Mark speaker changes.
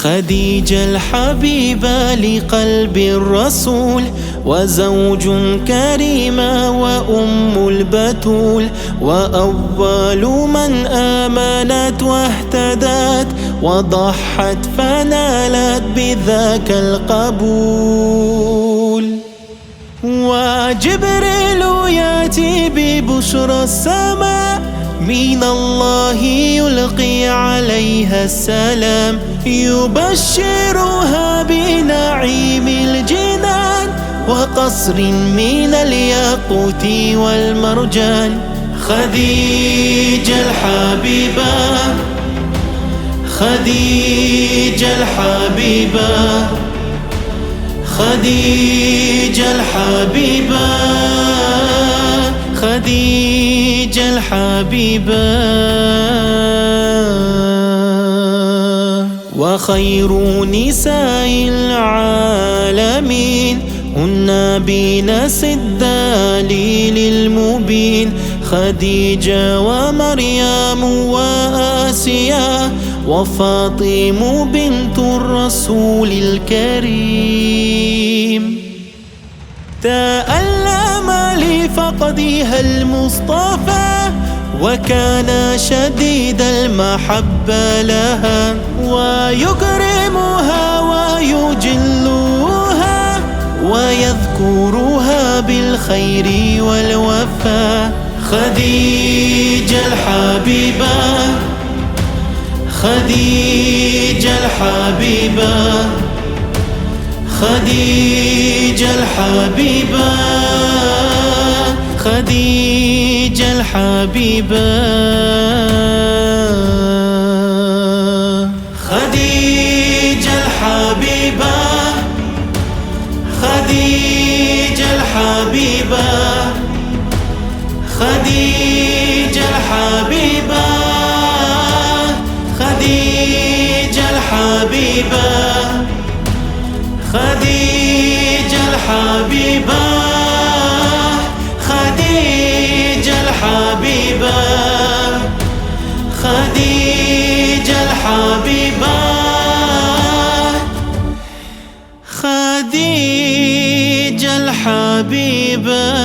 Speaker 1: خديجة الحبيبة لقلب الرسول، وزوج كريمة وأم البتول، وأول من آمنت واهتدت وضحت فنالت بذاك القبول. وجبريل يأتي ببشرى السماء من الله يلقي عليها السلام، يبشرها بنعيم الجنان وقصر من الياقوت والمرجان. خديجة الحبيبة، خديجة الحبيبة، خديجة الحبيبة، خديجة الحبيبة. وخير نساء العالمين هن بنس الدليل المبين، خديجة ومريم وآسيا وفاطمة بنت الرسول الكريم. تألم لفقدها المصطفى وكان شديد المحبة لها، ويكرمها ويجلها ويذكرها بالخير والوفاء. خديجة الحبيبة، خديجة الحبيبة، خديجة الحبيبة، خديجة الحبيبة، خديجة الحبيبة، خديجة الحبيبة، خديجة الحبيبة، خديجة الحبيبة، خديجة الحبيبة، خديجة الحبيبة، خديجة الحبيبة، خديجة الحبيبة.